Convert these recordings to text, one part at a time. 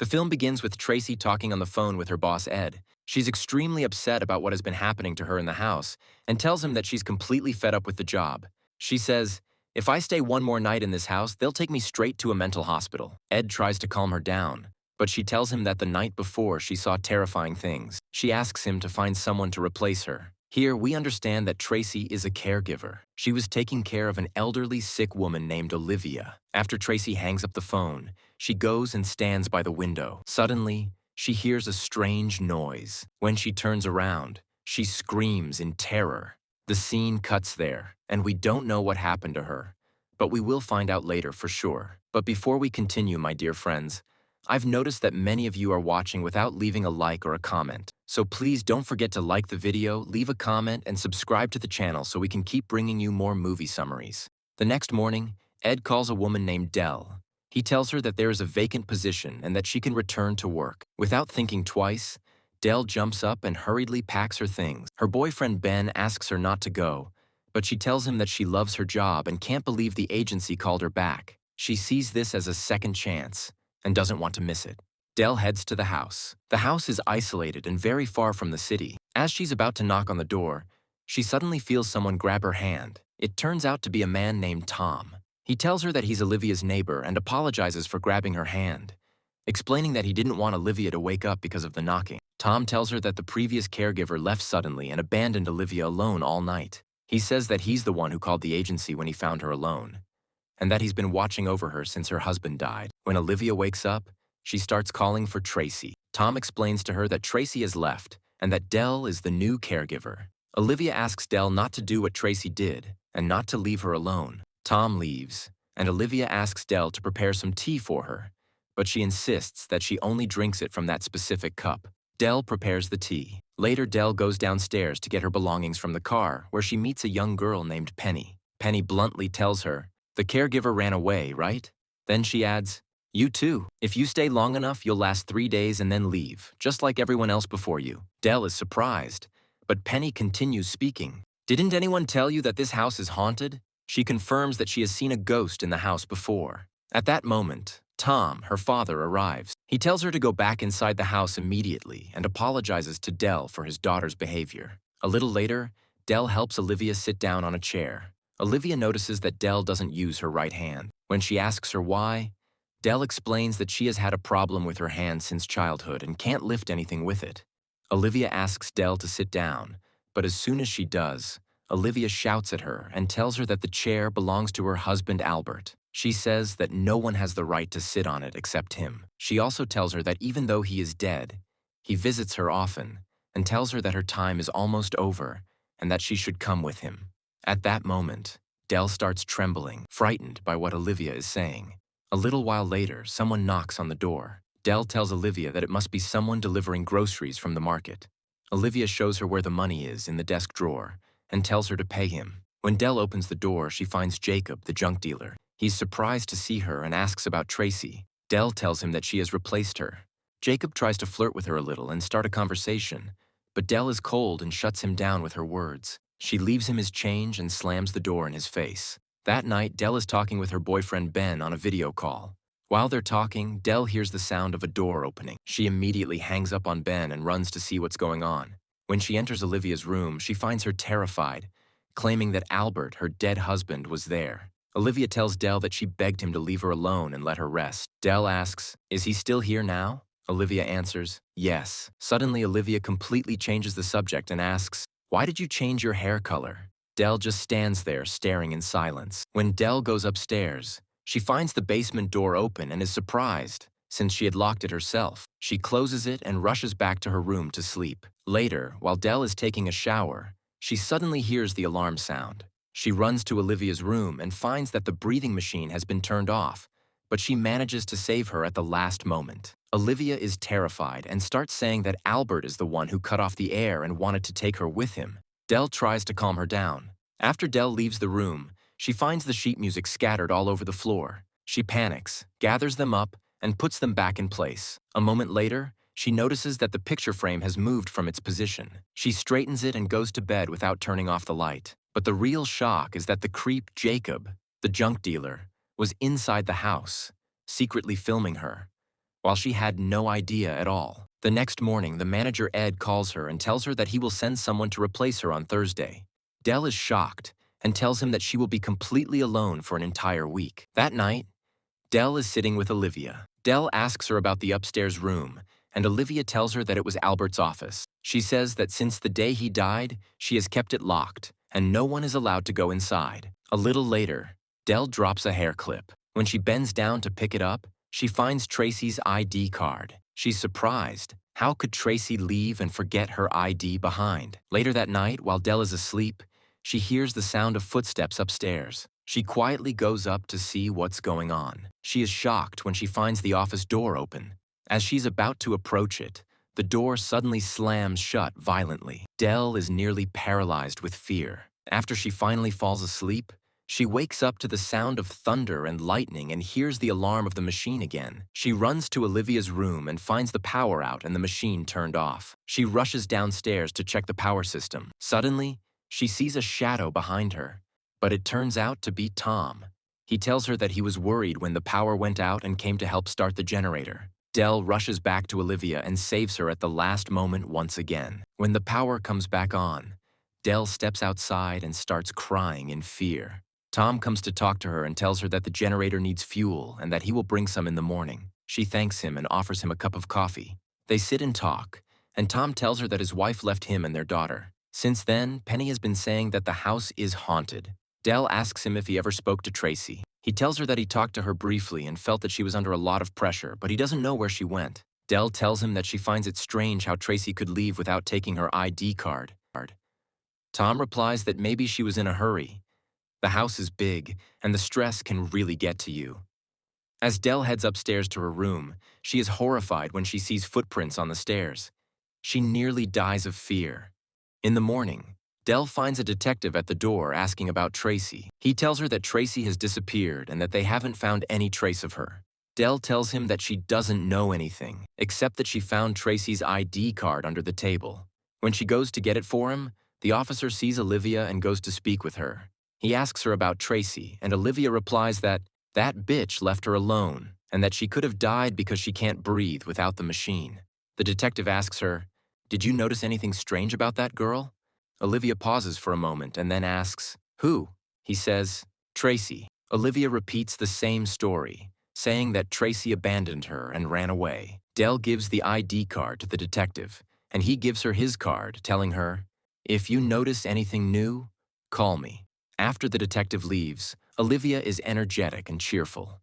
The film begins with Tracy talking on the phone with her boss, Ed. She's extremely upset about what has been happening to her in the house and tells him that she's completely fed up with the job. She says, "If I stay one more night in this house, they'll take me straight to a mental hospital." Ed tries to calm her down, but she tells him that the night before she saw terrifying things. She asks him to find someone to replace her. Here, we understand that Tracy is a caregiver. She was taking care of an elderly, sick woman named Olivia. After Tracy hangs up the phone, she goes and stands by the window. Suddenly, she hears a strange noise. When she turns around, she screams in terror. The scene cuts there, and we don't know what happened to her, but we will find out later for sure. But before we continue, my dear friends, I've noticed that many of you are watching without leaving a like or a comment. So please don't forget to like the video, leave a comment, and subscribe to the channel so we can keep bringing you more movie summaries. The next morning, Ed calls a woman named Dell. He tells her that there is a vacant position and that she can return to work. Without thinking twice, Dell jumps up and hurriedly packs her things. Her boyfriend Ben asks her not to go, but she tells him that she loves her job and can't believe the agency called her back. She sees this as a second chance and doesn't want to miss it. Dell heads to the house. The house is isolated and very far from the city. As she's about to knock on the door, she suddenly feels someone grab her hand. It turns out to be a man named Tom. He tells her that he's Olivia's neighbor and apologizes for grabbing her hand, explaining that he didn't want Olivia to wake up because of the knocking. Tom tells her that the previous caregiver left suddenly and abandoned Olivia alone all night. He says that he's the one who called the agency when he found her alone, and that he's been watching over her since her husband died. When Olivia wakes up, she starts calling for Tracy. Tom explains to her that Tracy has left and that Dell is the new caregiver. Olivia asks Dell not to do what Tracy did and not to leave her alone. Tom leaves, and Olivia asks Dell to prepare some tea for her, but she insists that she only drinks it from that specific cup. Dell prepares the tea. Later, Dell goes downstairs to get her belongings from the car, where she meets a young girl named Penny. Penny bluntly tells her, "The caregiver ran away, right?" Then she adds, "You too. If you stay long enough, you'll last 3 days and then leave, just like everyone else before you." Dell is surprised, but Penny continues speaking. "Didn't anyone tell you that this house is haunted?" She confirms that she has seen a ghost in the house before. At that moment, Tom, her father, arrives. He tells her to go back inside the house immediately and apologizes to Dell for his daughter's behavior. A little later, Dell helps Olivia sit down on a chair. Olivia notices that Dell doesn't use her right hand. When she asks her why, Dell explains that she has had a problem with her hand since childhood and can't lift anything with it. Olivia asks Dell to sit down, but as soon as she does, Olivia shouts at her and tells her that the chair belongs to her husband, Albert. She says that no one has the right to sit on it except him. She also tells her that even though he is dead, he visits her often and tells her that her time is almost over and that she should come with him. At that moment, Dell starts trembling, frightened by what Olivia is saying. A little while later, someone knocks on the door. Dell tells Olivia that it must be someone delivering groceries from the market. Olivia shows her where the money is in the desk drawer and tells her to pay him. When Dell opens the door, she finds Jacob, the junk dealer. He's surprised to see her and asks about Tracy. Dell tells him that she has replaced her. Jacob tries to flirt with her a little and start a conversation, but Dell is cold and shuts him down with her words. She leaves him his change and slams the door in his face. That night, Dell is talking with her boyfriend Ben on a video call. While they're talking, Dell hears the sound of a door opening. She immediately hangs up on Ben and runs to see what's going on. When she enters Olivia's room, she finds her terrified, claiming that Albert, her dead husband, was there. Olivia tells Dell that she begged him to leave her alone and let her rest. Dell asks, "Is he still here now?" Olivia answers, "Yes." Suddenly, Olivia completely changes the subject and asks, "Why did you change your hair color?" Dell just stands there staring in silence. When Dell goes upstairs, she finds the basement door open and is surprised, since she had locked it herself. She closes it and rushes back to her room to sleep. Later, while Dell is taking a shower, she suddenly hears the alarm sound. She runs to Olivia's room and finds that the breathing machine has been turned off, but she manages to save her at the last moment. Olivia is terrified and starts saying that Albert is the one who cut off the air and wanted to take her with him. Dell tries to calm her down. After Dell leaves the room, she finds the sheet music scattered all over the floor. She panics, gathers them up, and puts them back in place. A moment later, she notices that the picture frame has moved from its position. She straightens it and goes to bed without turning off the light. But the real shock is that the creep Jacob, the junk dealer, was inside the house, secretly filming her. while she had no idea at all. The next morning, the manager Ed calls her and tells her that he will send someone to replace her on Thursday. Dell is shocked and tells him that she will be completely alone for an entire week. That night, Dell is sitting with Olivia. Dell asks her about the upstairs room, and Olivia tells her that it was Albert's office. She says that since the day he died, she has kept it locked, and no one is allowed to go inside. A little later, Dell drops a hair clip. When she bends down to pick it up, she finds Tracy's ID card. She's surprised. How could Tracy leave and forget her ID behind? Later that night, while Dell is asleep, she hears the sound of footsteps upstairs. She quietly goes up to see what's going on. She is shocked when she finds the office door open. As she's about to approach it, the door suddenly slams shut violently. Dell is nearly paralyzed with fear. After she finally falls asleep, she wakes up to the sound of thunder and lightning and hears the alarm of the machine again. She runs to Olivia's room and finds the power out and the machine turned off. She rushes downstairs to check the power system. Suddenly, she sees a shadow behind her, but it turns out to be Tom. He tells her that he was worried when the power went out and came to help start the generator. Dell rushes back to Olivia and saves her at the last moment once again. When the power comes back on, Dell steps outside and starts crying in fear. Tom comes to talk to her and tells her that the generator needs fuel and that he will bring some in the morning. She thanks him and offers him a cup of coffee. They sit and talk, and Tom tells her that his wife left him and their daughter. Since then, Penny has been saying that the house is haunted. Dell asks him if he ever spoke to Tracy. He tells her that he talked to her briefly and felt that she was under a lot of pressure, but he doesn't know where she went. Dell tells him that she finds it strange how Tracy could leave without taking her ID card. Tom replies that maybe she was in a hurry. The house is big, and the stress can really get to you. As Dell heads upstairs to her room, she is horrified when she sees footprints on the stairs. She nearly dies of fear. In the morning, Dell finds a detective at the door asking about Tracy. He tells her that Tracy has disappeared and that they haven't found any trace of her. Dell tells him that she doesn't know anything, except that she found Tracy's ID card under the table. When she goes to get it for him, the officer sees Olivia and goes to speak with her. He asks her about Tracy, and Olivia replies that bitch left her alone and that she could have died because she can't breathe without the machine. The detective asks her, "Did you notice anything strange about that girl?" Olivia pauses for a moment and then asks, "Who?" He says, "Tracy." Olivia repeats the same story, saying that Tracy abandoned her and ran away. Dell gives the ID card to the detective, and he gives her his card, telling her, "If you notice anything new, call me." After the detective leaves, Olivia is energetic and cheerful.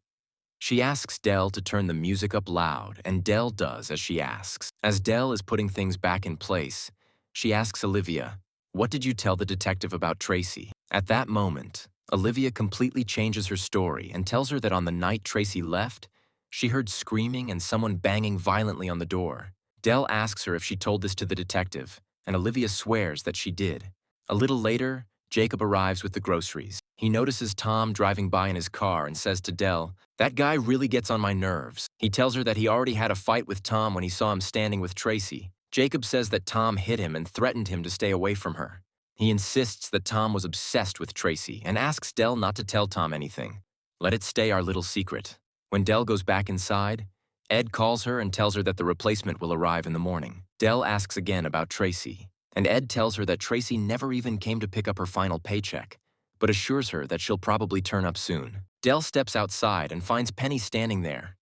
She asks Dell to turn the music up loud, and Dell does as she asks. As Dell is putting things back in place, she asks Olivia, "What did you tell the detective about Tracy?" At that moment, Olivia completely changes her story and tells her that on the night Tracy left, she heard screaming and someone banging violently on the door. Dell asks her if she told this to the detective, and Olivia swears that she did. A little later, Jacob arrives with the groceries. He notices Tom driving by in his car and says to Dell, "That guy really gets on my nerves." He tells her that he already had a fight with Tom when he saw him standing with Tracy. Jacob says that Tom hit him and threatened him to stay away from her. He insists that Tom was obsessed with Tracy and asks Dell not to tell Tom anything. "Let it stay our little secret." When Dell goes back inside, Ed calls her and tells her that the replacement will arrive in the morning. Dell asks again about Tracy, and Ed tells her that Tracy never even came to pick up her final paycheck, but assures her that she'll probably turn up soon. Dell steps outside and finds Penny standing there.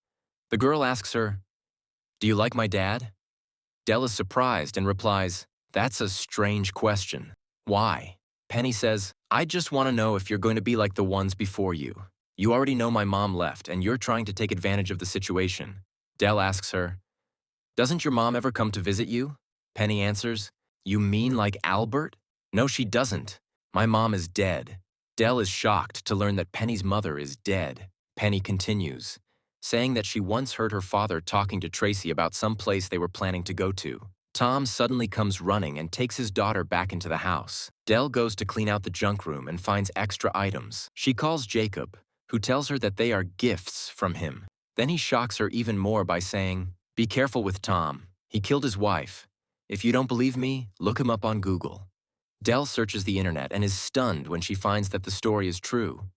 The girl asks her, "Do you like my dad?" Dell is surprised and replies, "That's a strange question. Why?" Penny says, "I just want to know if you're going to be like the ones before you. You already know my mom left and you're trying to take advantage of the situation." Dell asks her, "Doesn't your mom ever come to visit you?" Penny answers, "You mean like Albert?" "No, she doesn't. My mom is dead." Dell is shocked to learn that Penny's mother is dead. Penny continues, saying that she once heard her father talking to Tracy about some place they were planning to go to. Tom suddenly comes running and takes his daughter back into the house. Dell goes to clean out the junk room and finds extra items. She calls Jacob, who tells her that they are gifts from him. Then he shocks her even more by saying, "Be careful with Tom. He killed his wife. If you don't believe me, look him up on Google." Dell searches the internet and is stunned when she finds that the story is true.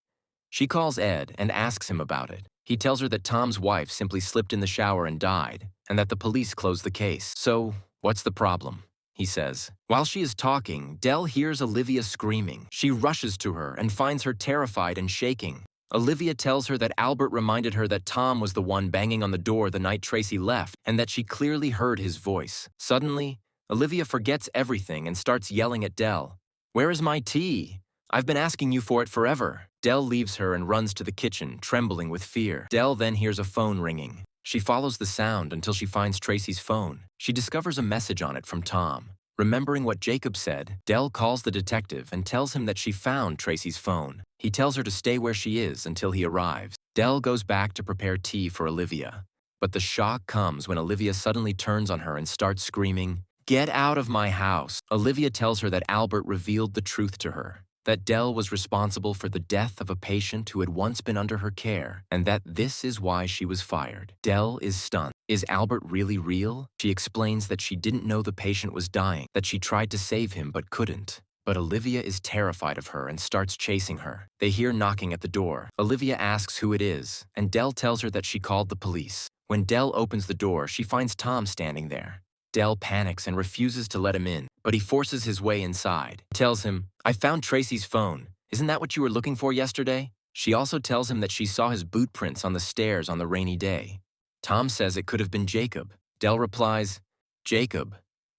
She calls Ed and asks him about it. He tells her that Tom's wife simply slipped in the shower and died, and that the police closed the case. So, what's the problem? He says. While she is talking, Del hears Olivia screaming. She rushes to her and finds her terrified and shaking. Olivia tells her that Albert reminded her that Tom was the one banging on the door the night Tracy left, and that she clearly heard his voice. Suddenly, Olivia forgets everything and starts yelling at Del. "Where is my tea? I've been asking you for it forever." Del leaves her and runs to the kitchen, trembling with fear. Del then hears a phone ringing. She follows the sound until she finds Tracy's phone. She discovers a message on it from Tom. Remembering what Jacob said, Del calls the detective and tells him that she found Tracy's phone. He tells her to stay where she is until he arrives. Del goes back to prepare tea for Olivia. But the shock comes when Olivia suddenly turns on her and starts screaming, "Get out of my house!" Olivia tells her that Albert revealed the truth to her, that Del was responsible for the death of a patient who had once been under her care, and that this is why she was fired. Del is stunned. Is Albert really real? She explains that she didn't know the patient was dying, that she tried to save him but couldn't. But Olivia is terrified of her and starts chasing her. They hear knocking at the door. Olivia asks who it is, and Del tells her that she called the police. When Del opens the door, she finds Tom standing there. Del panics and refuses to let him in, but he forces his way inside. He tells him, "I found Tracy's phone. Isn't that what you were looking for yesterday?" She also tells him that she saw his boot prints on the stairs on the rainy day. Tom says it could have been Jacob. Del replies, "Jacob,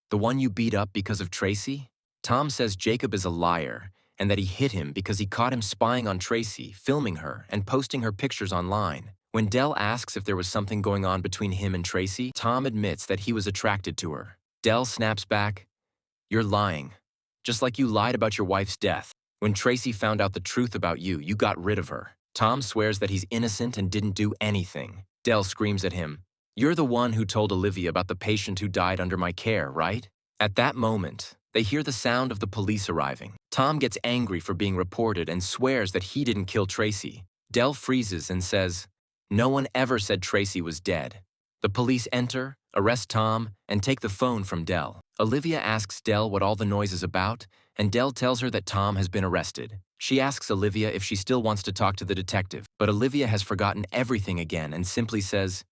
the one you beat up because of Tracy?" Tom says Jacob is a liar and that he hit him because he caught him spying on Tracy, filming her, and posting her pictures online. When Del asks if there was something going on between him and Tracy, Tom admits that he was attracted to her. Del snaps back, "You're lying. Just like you lied about your wife's death. When Tracy found out the truth about you, you got rid of her." Tom swears that he's innocent and didn't do anything. Del screams at him, "You're the one who told Olivia about the patient who died under my care, right?" At that moment, they hear the sound of the police arriving. Tom gets angry for being reported and swears that he didn't kill Tracy. Del freezes and says, "No one ever said Tracy was dead." The police enter, arrest Tom, and take the phone from Del. Olivia asks Del what all the noise is about, and Del tells her that Tom has been arrested. She asks Olivia if she still wants to talk to the detective, but Olivia has forgotten everything again and simply says,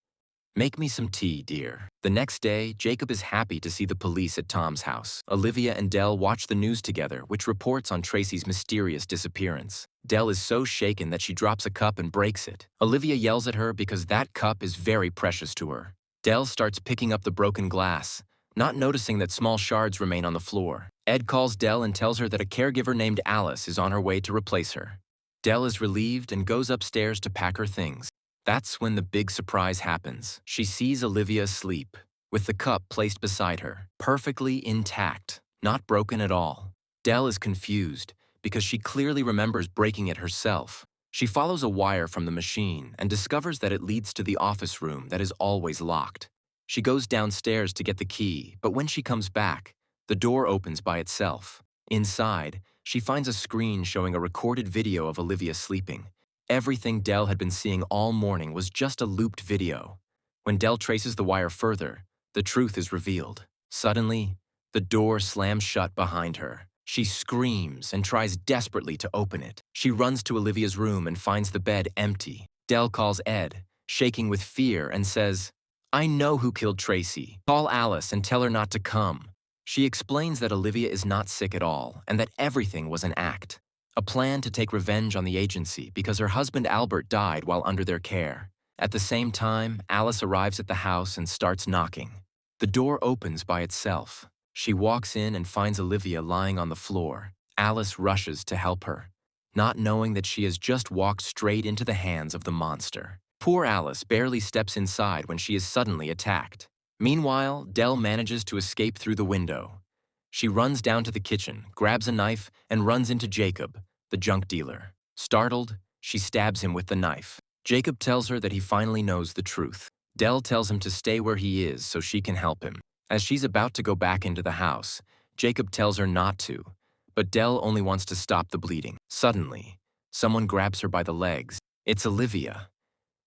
"Make me some tea, dear." The next day, Jacob is happy to see the police at Tom's house. Olivia and Del watch the news together, which reports on Tracy's mysterious disappearance. Del is so shaken that she drops a cup and breaks it. Olivia yells at her because that cup is very precious to her. Del starts picking up the broken glass, not noticing that small shards remain on the floor. Ed calls Del and tells her that a caregiver named Alice is on her way to replace her. Del is relieved and goes upstairs to pack her things. That's when the big surprise happens. She sees Olivia asleep, with the cup placed beside her, perfectly intact, not broken at all. Del is confused because she clearly remembers breaking it herself. She follows a wire from the machine and discovers that it leads to the office room that is always locked. She goes downstairs to get the key, but when she comes back, the door opens by itself. Inside, she finds a screen showing a recorded video of Olivia sleeping. Everything Del had been seeing all morning was just a looped video. When Del traces the wire further, the truth is revealed. Suddenly, the door slams shut behind her. She screams and tries desperately to open it. She runs to Olivia's room and finds the bed empty. Del calls Ed, shaking with fear, and says, "I know who killed Tracy. Call Alice and tell her not to come." She explains that Olivia is not sick at all and that everything was an act. A plan to take revenge on the agency because her husband Albert died while under their care. At the same time, Alice arrives at the house and starts knocking. The door opens by itself. She walks in and finds Olivia lying on the floor. Alice rushes to help her, not knowing that she has just walked straight into the hands of the monster. Poor Alice barely steps inside when she is suddenly attacked. Meanwhile, Del manages to escape through the window. She runs down to the kitchen, grabs a knife, and runs into Jacob, the junk dealer. Startled, she stabs him with the knife. Jacob tells her that he finally knows the truth. Del tells him to stay where he is so she can help him. As she's about to go back into the house, Jacob tells her not to, but Del only wants to stop the bleeding. Suddenly, someone grabs her by the legs. It's Olivia.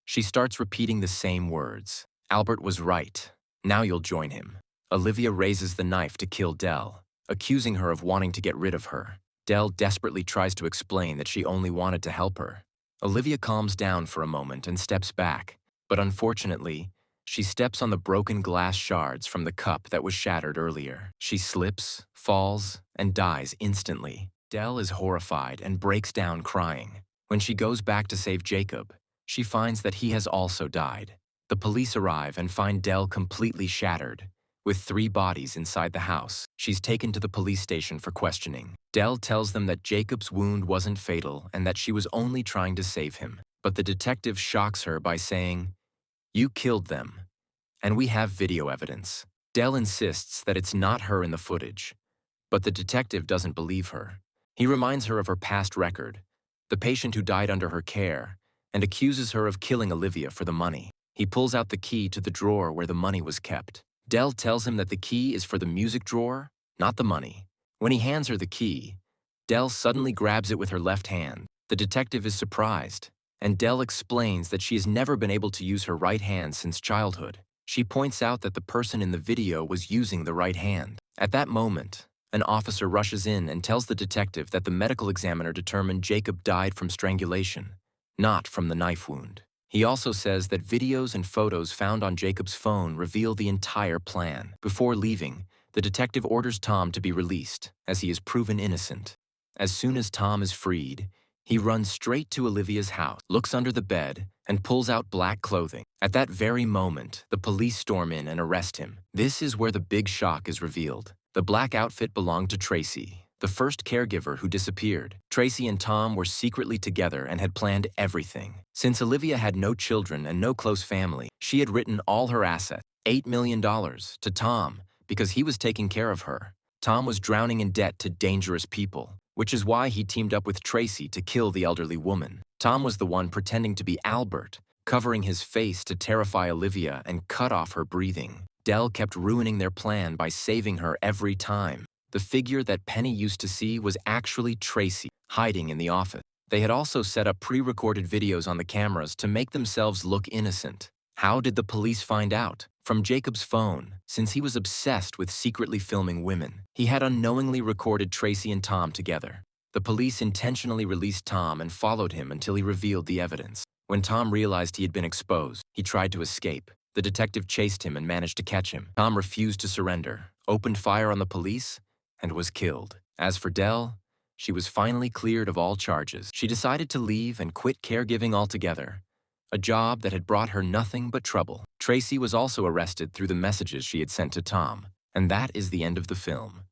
She starts repeating the same words. "Albert was right. Now you'll join him." Olivia raises the knife to kill Del, accusing her of wanting to get rid of her. Del desperately tries to explain that she only wanted to help her. Olivia calms down for a moment and steps back, but unfortunately, she steps on the broken glass shards from the cup that was shattered earlier. She slips, falls, and dies instantly. Dell is horrified and breaks down crying. When she goes back to save Jacob, she finds that he has also died. The police arrive and find Dell completely shattered, with 3 bodies inside the house. She's taken to the police station for questioning. Dell tells them that Jacob's wound wasn't fatal and that she was only trying to save him. But the detective shocks her by saying, "You killed them, and we have video evidence." Dell insists that it's not her in the footage, but the detective doesn't believe her. He reminds her of her past record, the patient who died under her care, and accuses her of killing Olivia for the money. He pulls out the key to the drawer where the money was kept. Dell tells him that the key is for the music drawer, not the money. When he hands her the key, Dell suddenly grabs it with her left hand. The detective is surprised, and Dell explains that she has never been able to use her right hand since childhood. She points out that the person in the video was using the right hand. At that moment, an officer rushes in and tells the detective that the medical examiner determined Jacob died from strangulation, not from the knife wound. He also says that videos and photos found on Jacob's phone reveal the entire plan. Before leaving, the detective orders Tom to be released, as he is proven innocent. As soon as Tom is freed, he runs straight to Olivia's house, looks under the bed, and pulls out black clothing. At that very moment, the police storm in and arrest him. This is where the big shock is revealed. The black outfit belonged to Tracy, the first caregiver who disappeared. Tracy and Tom were secretly together and had planned everything. Since Olivia had no children and no close family, she had written all her assets, $8 million, to Tom because he was taking care of her. Tom was drowning in debt to dangerous people, which is why he teamed up with Tracy to kill the elderly woman. Tom was the one pretending to be Albert, covering his face to terrify Olivia and cut off her breathing. Dell kept ruining their plan by saving her every time. The figure that Penny used to see was actually Tracy, hiding in the office. They had also set up pre-recorded videos on the cameras to make themselves look innocent. How did the police find out? From Jacob's phone, since he was obsessed with secretly filming women. He had unknowingly recorded Tracy and Tom together. The police intentionally released Tom and followed him until he revealed the evidence. When Tom realized he had been exposed, he tried to escape. The detective chased him and managed to catch him. Tom refused to surrender, opened fire on the police, and was killed. As for Dell, she was finally cleared of all charges. She decided to leave and quit caregiving altogether, a job that had brought her nothing but trouble. Tracy was also arrested through the messages she had sent to Tom, and that is the end of the film.